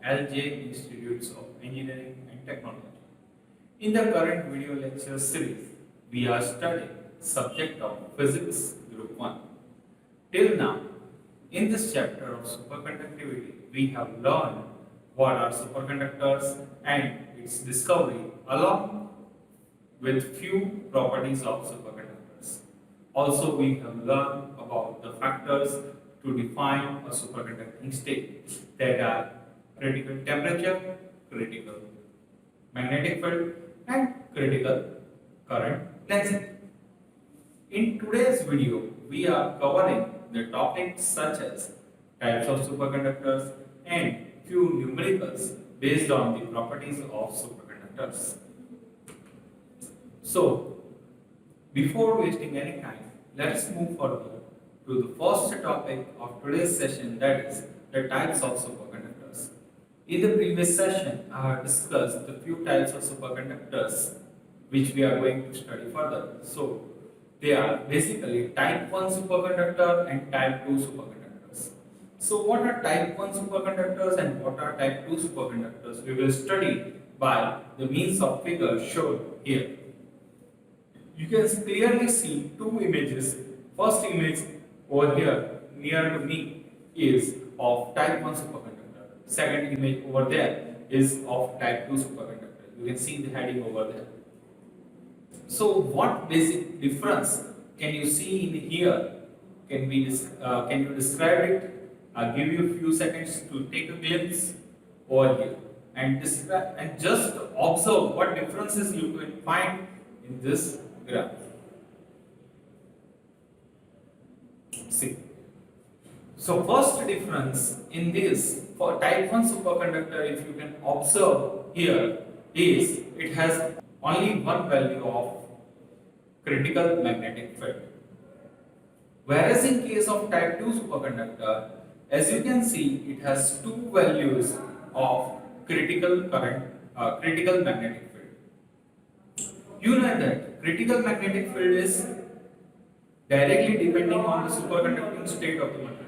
LJ Institutes of Engineering and Technology. In the current video lecture series, we are studying subject of Physics Group 1. Till now, in this chapter of superconductivity, we have learned what are superconductors and its discovery along with few properties of superconductors. Also, we have learned about the factors to define a superconducting state, that are critical temperature, critical magnetic field and critical current density. In today's video, we are covering the topics such as types of superconductors and few numericals based on the properties of superconductors. So, before wasting any time, let's move further to the first topic of today's session, that is the types of superconductors. In the previous session, I have discussed the few types of superconductors which we are going to study further. So, they are basically type 1 superconductor and type 2 superconductors. So, what are type 1 superconductors and what are type 2 superconductors? We will study by the means of figures shown here. You can clearly see two images. First image over here near to me is of type 1 superconductor. Second image over there is of type 2 superconductor. You can see the heading over there. So what basic difference can you see in here? Can you describe it? I'll give you a few seconds to take a glimpse over here and describe and just observe what differences you can find in this graph. See. So first difference in this for type 1 superconductor, if you can observe here, is it has only one value of critical magnetic field. Whereas in case of type 2 superconductor, as you can see, it has two values of critical magnetic field. You know that critical magnetic field is directly depending on the superconducting state of the material.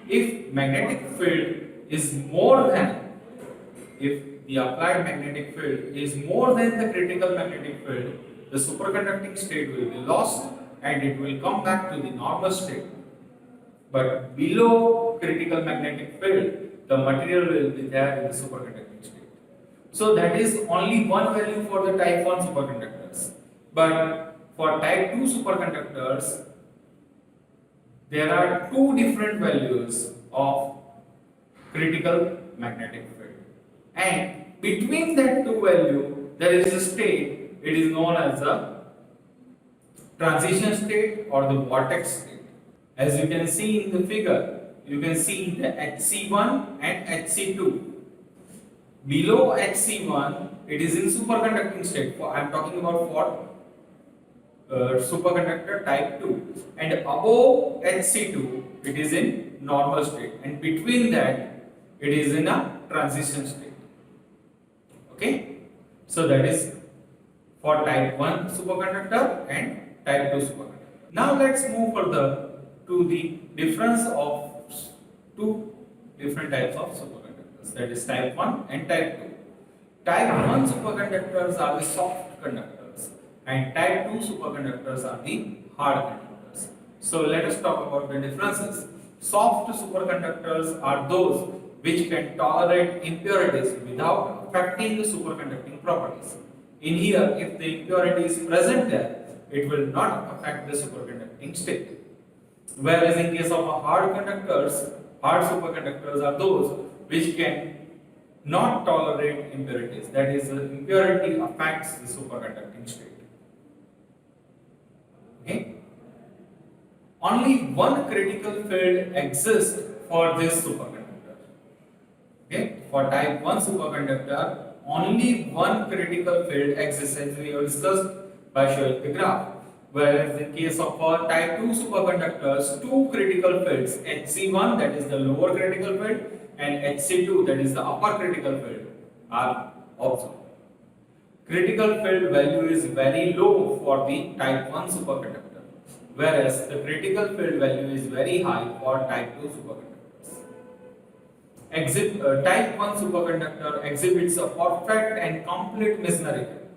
If magnetic field is more than, if the applied magnetic field is more than the critical magnetic field, the superconducting state will be lost and it will come back to the normal state. But below critical magnetic field, the material will be there in the superconducting state. So that is only one value for the type 1 superconductors. But for type 2 superconductors, there are two different values of critical magnetic field. And between that two values, there is a state, it is known as the transition state or the vortex state. As you can see in the figure, you can see the Hc1 and Hc2. Below Hc1, it is in superconducting state. I am talking about for superconductor type 2, and above Hc2 it is in normal state, and between that it is in a transition state. Okay, so that is for type 1 superconductor and type 2 superconductor. Now let's move further to the difference of two different types of superconductors, that is type 1 and type 2. Type 1 superconductors are the soft conductors and type 2 superconductors are the hard conductors. So let us talk about the differences. Soft superconductors are those which can tolerate impurities without affecting the superconducting properties. In here, if the impurity is present there, it will not affect the superconducting state. Whereas in case of hard superconductors are those which can not tolerate impurities, that is, the impurity affects the superconducting state. Okay? Only one critical field exists for this superconductor. Okay? For type 1 superconductor, only one critical field exists, as we have discussed by showing the graph. Whereas in case of type 2 superconductors, two critical fields, Hc1, that is the lower critical field, and Hc2, that is the upper critical field, are observed. Critical field value is very low for the type 1 superconductor, whereas the critical field value is very high for type 2 superconductors. Type 1 superconductor exhibits a perfect and complete Meissner effect,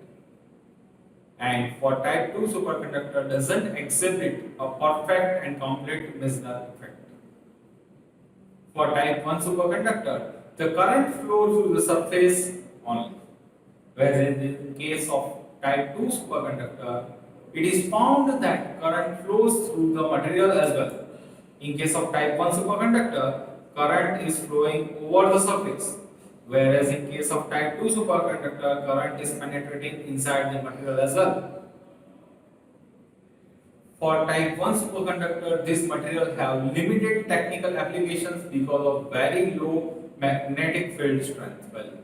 and for type 2 superconductor doesn't exhibit a perfect and complete Meissner effect. For type 1 superconductor, the current flows through the surface only, whereas in the case of type 2 superconductor, it is found that current flows through the material as well. In case of type 1 superconductor, current is flowing over the surface, whereas in case of type 2 superconductor, current is penetrating inside the material as well. For type 1 superconductor, this material have limited technical applications because of very low magnetic field strength value.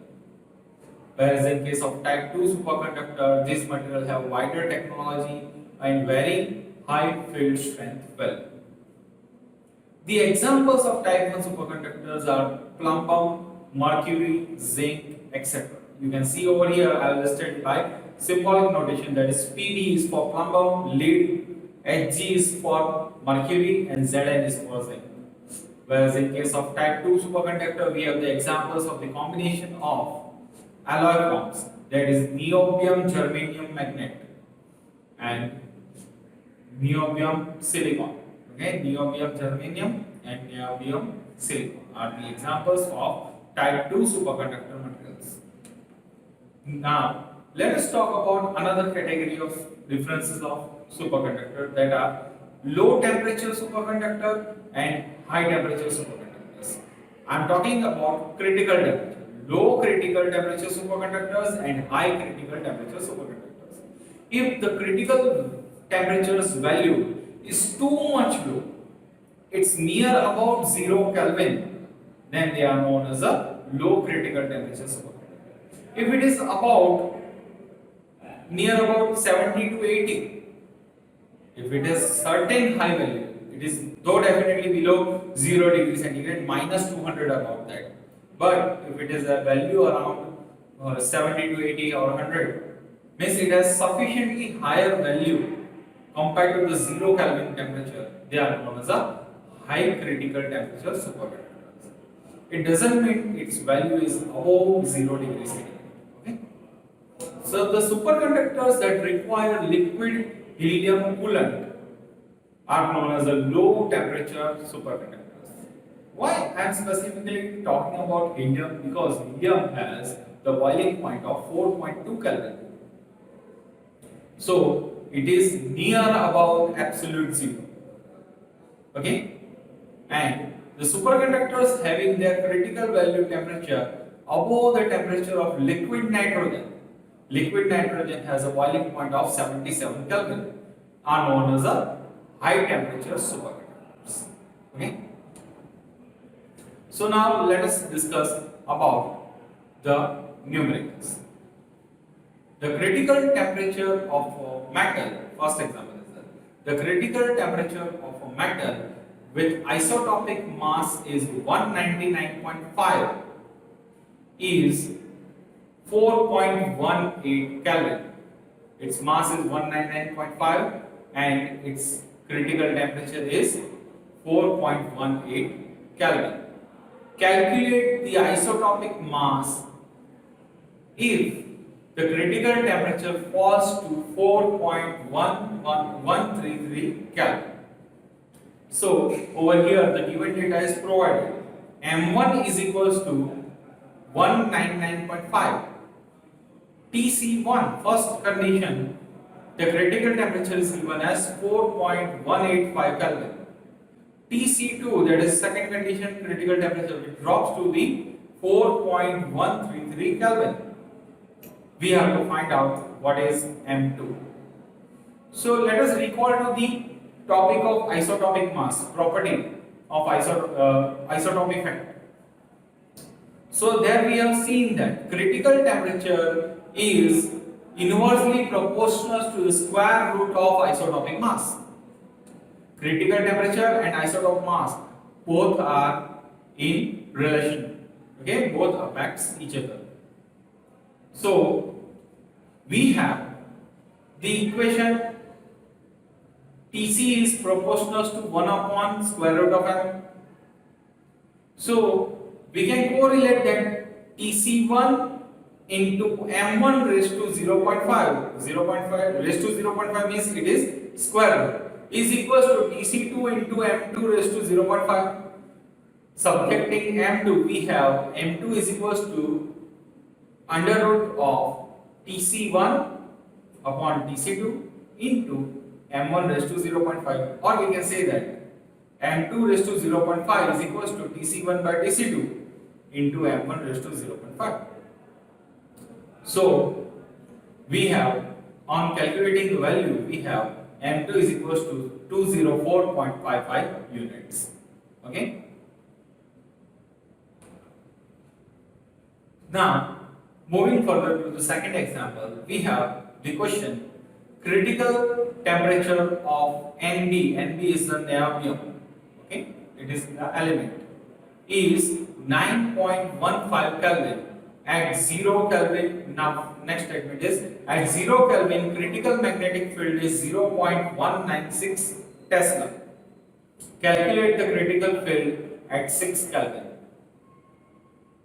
Whereas in case of type 2 superconductor, this material have wider technology and very high field strength value. The examples of type 1 superconductors are plumbum, mercury, zinc, etc. You can see over here I have listed by symbolic notation, that is Pb is for plumbum, lead, Hg is for mercury, and Zn is for zinc. Whereas in case of type 2 superconductor, we have the examples of the combination of alloy forms, that is niobium germanium magnet and niobium silicon. Okay, niobium germanium and niobium silicon are the examples of type 2 superconductor materials. Now, let us talk about another category of differences of superconductor, that are low temperature superconductor and high temperature superconductors. I am talking about critical temperature, low critical temperature superconductors and high critical temperature superconductors. If the critical temperature's value is too much low, it's near about 0 Kelvin, then they are known as a low critical temperature superconductor. If it is about near about 70 to 80, if it is certain high value, it is though definitely below 0 degree centigrade, minus 200 about that. But if it is a value around 70 to 80 or 100, means it has sufficiently higher value compared to the 0 Kelvin temperature, they are known as a high critical temperature superconductors. It doesn't mean its value is above 0 degree centigrade. Okay? So the superconductors that require liquid helium coolant are known as a low temperature superconductors. Why I am specifically talking about helium? Because helium has the boiling point of 4.2 Kelvin. So it is near about absolute zero. Okay? And the superconductors having their critical value temperature above the temperature of liquid nitrogen. Liquid nitrogen has a boiling point of 77 Kelvin, are known as a high temperature superconductors. Okay? So now let us discuss about the numericals. The critical temperature of a metal, first example is that the critical temperature of a metal with isotopic mass is 199.5 is 4.18 Kelvin. Its mass is 199.5 and its critical temperature is 4.18 Kelvin. Calculate the isotopic mass if the critical temperature falls to 4.11133 Kelvin. So over here the given data is provided. M1 is equals to 199.5. TC1, first condition, the critical temperature is given as 4.185 Kelvin. TC2, that is second condition, critical temperature, which drops to the 4.133 Kelvin. We have to find out what is M2. So let us recall to the topic of isotopic mass, property of isotopic factor. So there we have seen that critical temperature is inversely proportional to the square root of isotopic mass. Critical temperature and isotope mass both are in relation. Okay, both affects each other. So we have the equation Tc is proportional to 1 upon square root of m. So we can correlate that Tc1 into m1 raised to 0.5. 0.5 raised to 0.5 means it is square root is equals to Tc2 into m2 raised to 0.5. Subtracting m2, we have m2 is equals to under root of Tc1 upon Tc2 into m1 raised to 0.5, or we can say that m2 raised to 0.5 is equals to Tc1 by Tc2 into m1 raised to 0.5. So we have, on calculating the value, we have m2 is equals to 204.55 units. Okay. Now, moving further to the second example, we have the question: critical temperature of Nb. Nb is the niobium. Okay, it is the element. Is 9.15 Kelvin at 0 Kelvin. Now, next statement is at 0 Kelvin, critical magnetic field is 0.196 Tesla. Calculate the critical field at 6 Kelvin.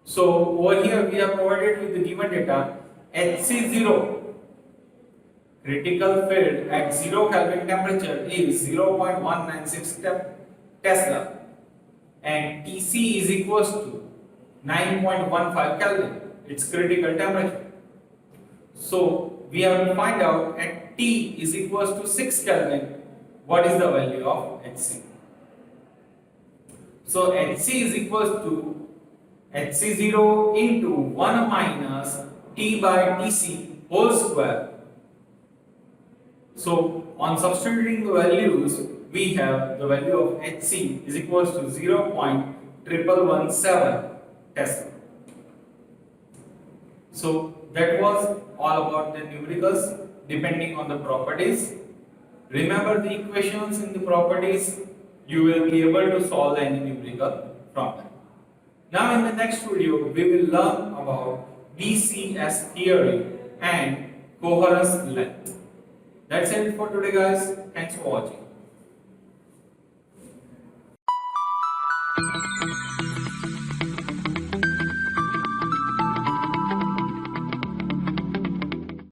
So over here we are provided with the given data. Hc0, critical field at 0 Kelvin temperature is 0.196 Tesla, and Tc is equals to 9.15 Kelvin, its critical temperature. So we have to find out at T is equals to 6 Kelvin, what is the value of Hc. So Hc is equals to Hc0 into 1 minus T by Tc whole square. So on substituting the values, we have the value of Hc is equals to 0.1117 Tesla. So that was all about the numericals depending on the properties. Remember the equations in the properties, you will be able to solve any numerical from them. Now in the next video, we will learn about BCS theory and coherence length. That's it for today guys. Thanks for watching.